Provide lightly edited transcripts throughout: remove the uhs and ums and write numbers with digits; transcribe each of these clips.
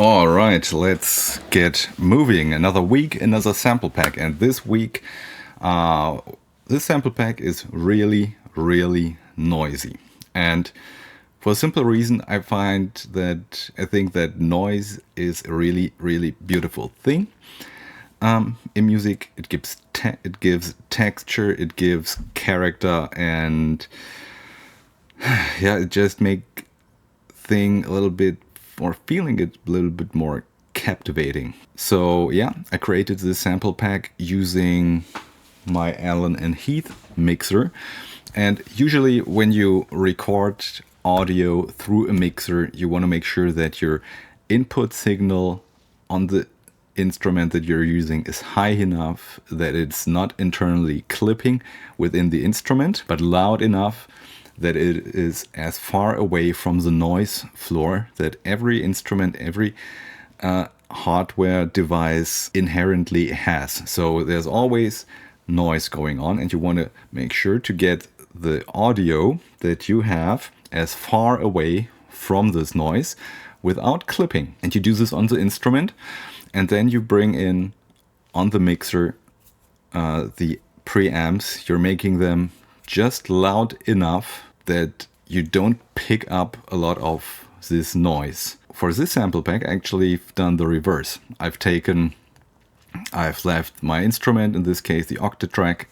All right, let's get moving. Another week, another sample pack. And this week, this sample pack is really, really noisy. And for a simple reason, I think that noise is a really, really beautiful thing. In music, it gives texture, it gives character, and yeah, it just make thing a little bit, or feeling it a little bit more captivating. So yeah, I created this sample pack using my Allen and Heath mixer. And usually when you record audio through a mixer, you want to make sure that your input signal on the instrument that you're using is high enough that it's not internally clipping within the instrument, but loud enough that it is as far away from the noise floor that every instrument, every hardware device inherently has. So there's always noise going on, and you want to make sure to get the audio that you have as far away from this noise without clipping. And you do this on the instrument, and then you bring in on the mixer the preamps. You're making them just loud enough that you don't pick up a lot of this noise. For this sample pack, I actually done the reverse. I've left my instrument, in this case the Octatrack,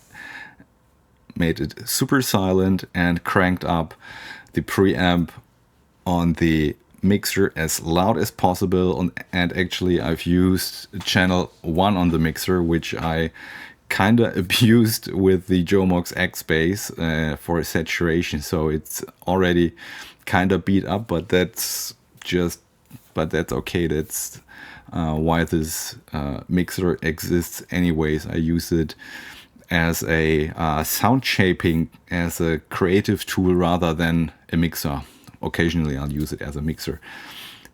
made it super silent, and cranked up the preamp on the mixer as loud as possible. And actually I've used channel 1 on the mixer, which I kinda abused with the Jomox X bass for saturation, so it's already kinda beat up, but that's okay. That's why this mixer exists anyways. I use it as a sound shaping, as a creative tool rather than a mixer. Occasionally I'll use it as a mixer,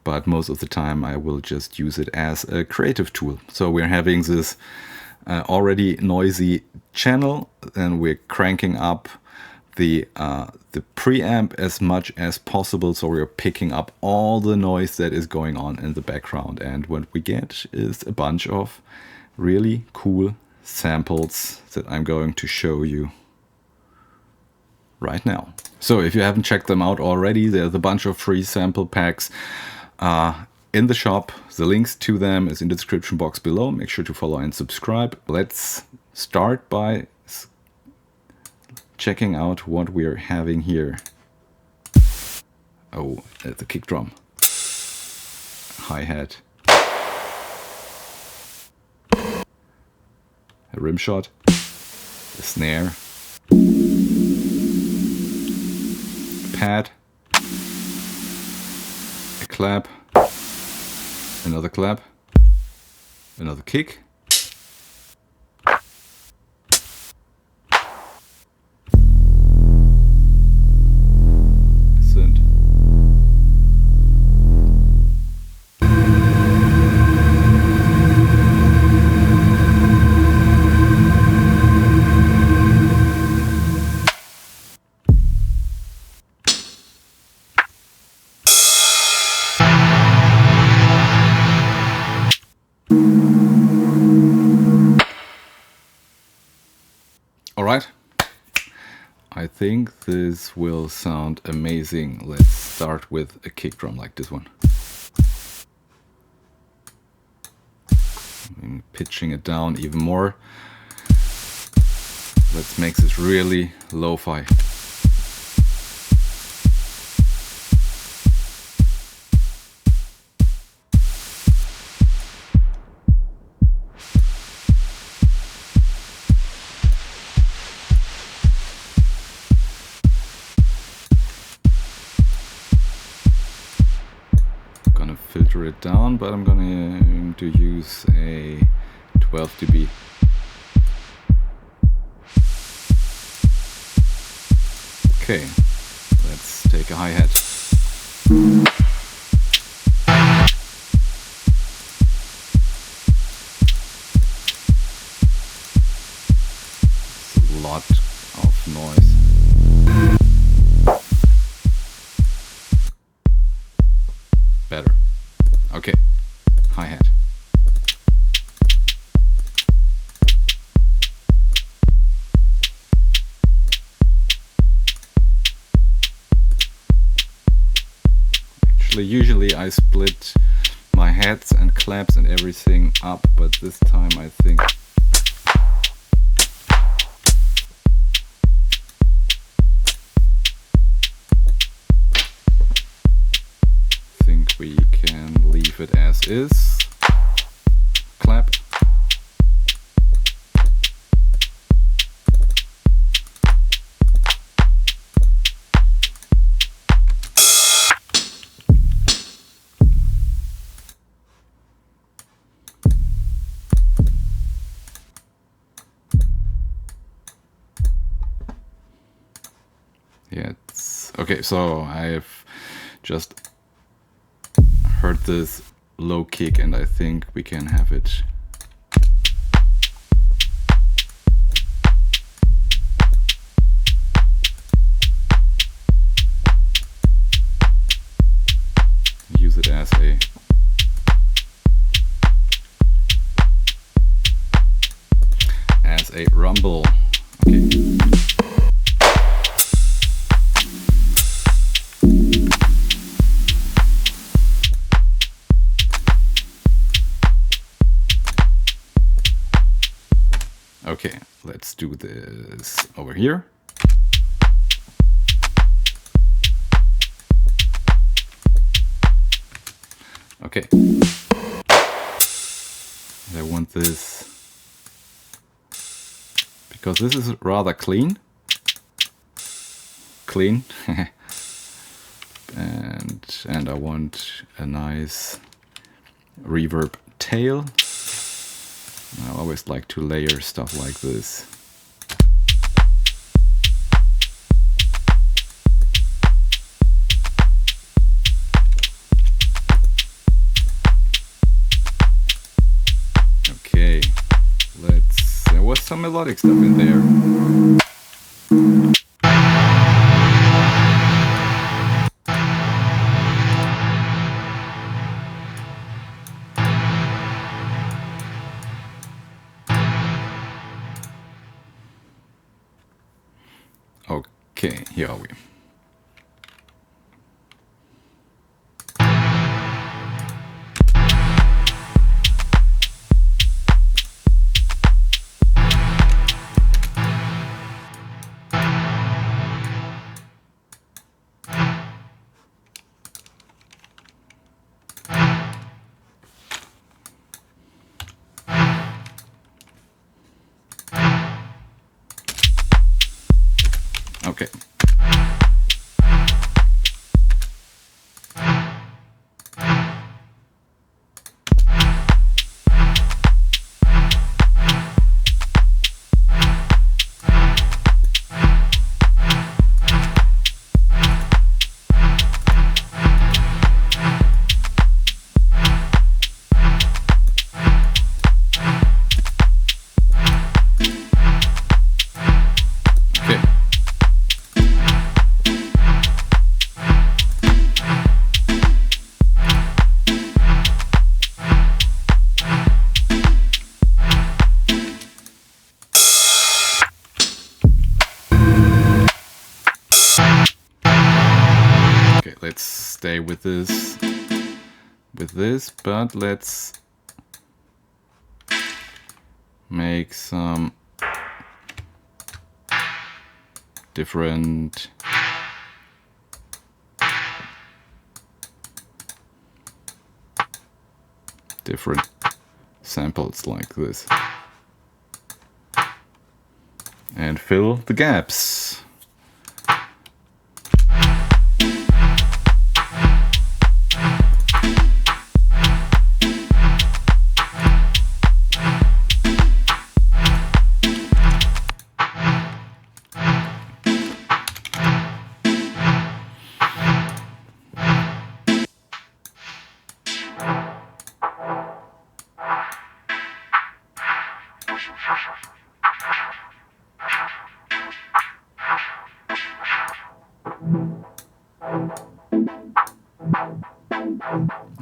but most of the time I will just use it as a creative tool. So we're having this already noisy channel, and we're cranking up the preamp as much as possible, so we're picking up all the noise that is going on in the background. And what we get is a bunch of really cool samples that I'm going to show you right now. So if you haven't checked them out already, there's a bunch of free sample packs in the shop. The links to them is in the description box below. Make sure to follow and subscribe. Let's start by checking out what we're having here. Oh, the kick drum, hi-hat, a rim shot, a snare, a pad, a clap, another clap, another kick, synth, Alright, I think this will sound amazing. Let's start with a kick drum like this one. I'm pitching it down even more. Let's make this really lo-fi. Filter it down, but I'm going to use a 12 dB. Okay, let's take a hi-hat. It's a lot of noise. Better. Okay, hi-hat. Usually I split my heads and claps and everything up, but this time I think we can leave it as is. Clap. Yeah, it's okay. So I've just heard this low kick, and I think we can have it. Use it as a rumble. Okay. Okay, let's do this over here. Okay. I want this because this is rather clean. and I want a nice reverb tail. I always like to layer stuff like this. Okay, there was some melodic stuff in there. Okay, here are we. Okay. Let's stay with this, but let's make some different samples like this and fill the gaps.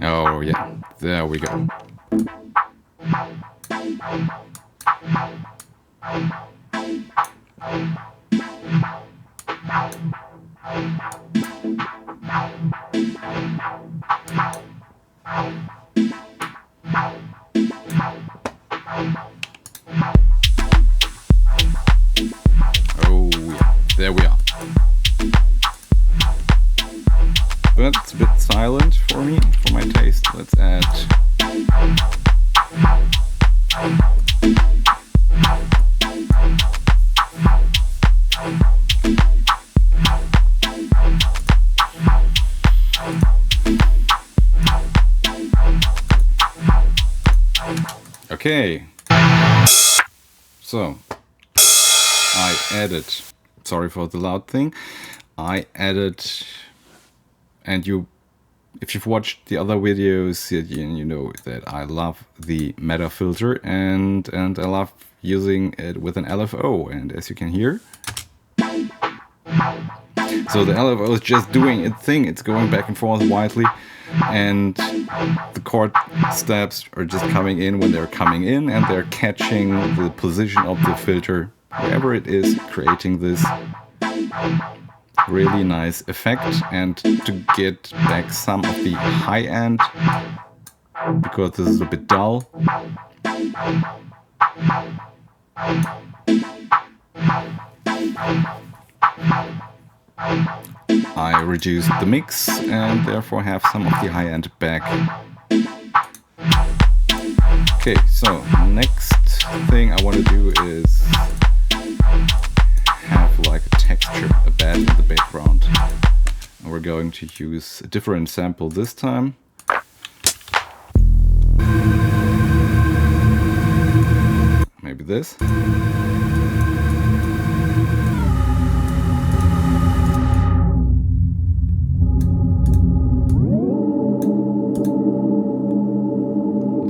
Oh yeah, There we go. Oh yeah, there we are. But it's a bit silent for me, for my taste. Let's add okay. So I added, sorry for the loud thing, I added, and if you've watched the other videos, you know that I love the meta filter and I love using it with an LFO, and as you can hear, so the LFO is just doing its thing. It's going back and forth widely, and the chord steps are just coming in when they're coming in, and they're catching the position of the filter wherever it is, creating this really nice effect. And to get back some of the high end, because this is a bit dull, I reduced the mix and therefore have some of the high end back. Okay, so next thing I want to do is have like a texture, a bed in the background. And we're going to use a different sample this time. Maybe this.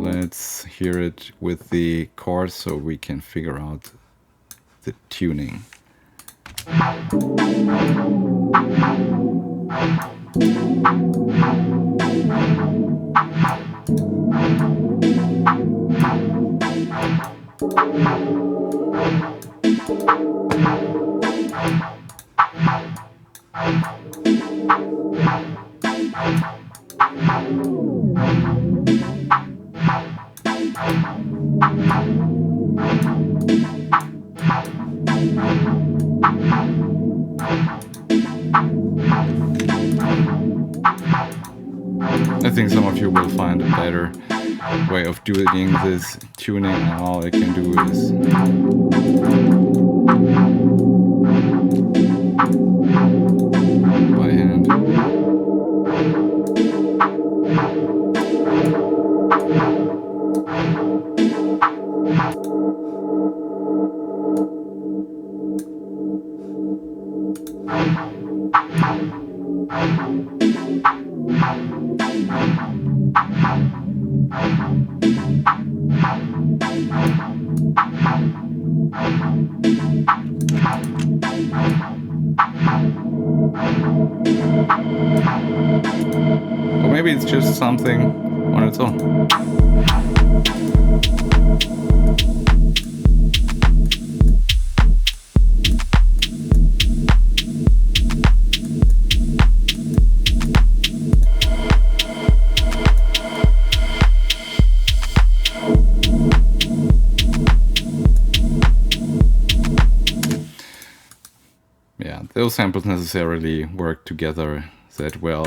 Let's hear it with the chords so we can figure out the tuning. I think some of you will find a better way of doing this tuning, and all I can do is by hand. Or maybe it's just something on its own. Yeah, those samples necessarily work together that well.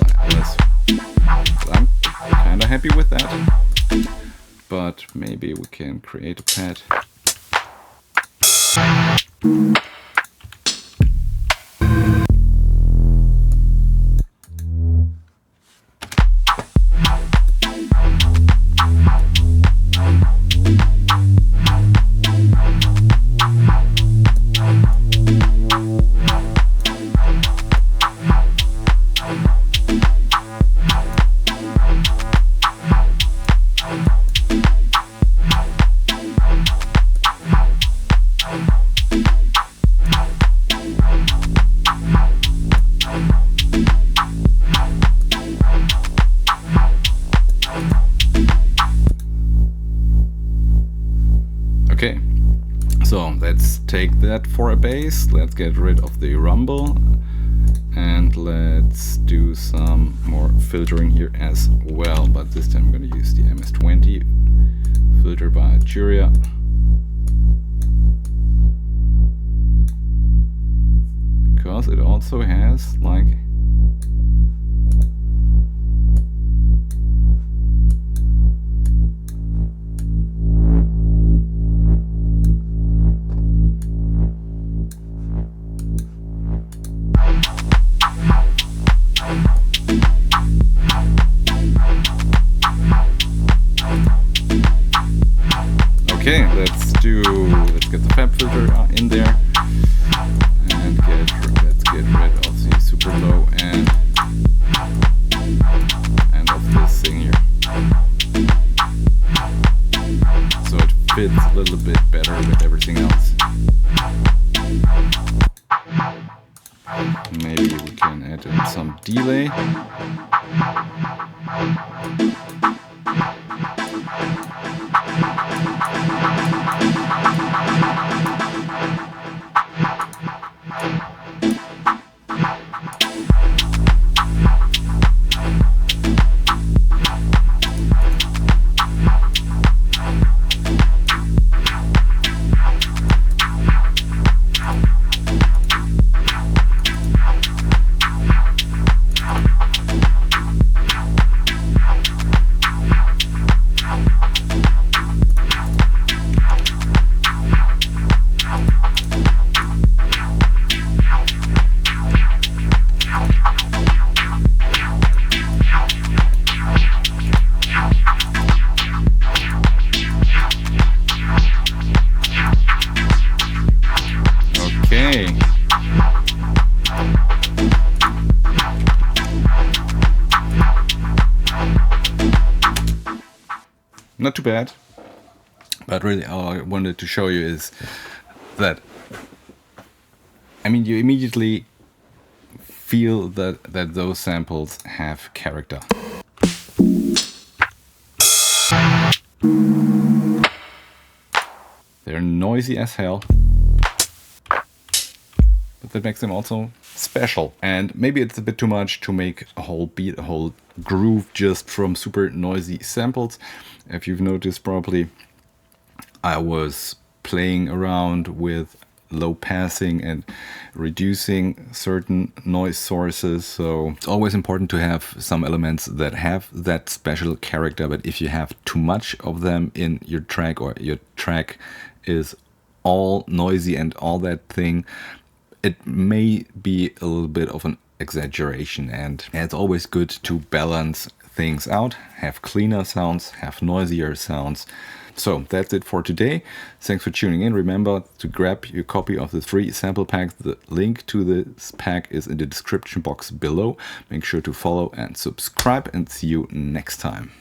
I'm kind of happy with that, but maybe we can create a pad. Okay, so let's take that for a bass. Let's get rid of the rumble and let's do some more filtering here as well. But this time I'm going to use the MS-20 filter by Juria. Because it also has like okay, let's get the fab filter in there and let's get rid of the super low and of this thing here. So it fits a little bit better with everything else. Maybe we can add in some delay. Not too bad, but really all I wanted to show you is that, I mean, you immediately feel that those samples have character. They're noisy as hell, but that makes them also special. And maybe it's a bit too much to make a whole beat, a whole groove just from super noisy samples. If you've noticed probably, I was playing around with low passing and reducing certain noise sources. So it's always important to have some elements that have that special character. But if you have too much of them in your track, or your track is all noisy and all that thing, it may be a little bit of an exaggeration. And it's always good to balance things out, have cleaner sounds, have noisier sounds. So that's it for today. Thanks for tuning in. Remember to grab your copy of the free sample pack. The link to this pack is in the description box below. Make sure to follow and subscribe, and see you next time.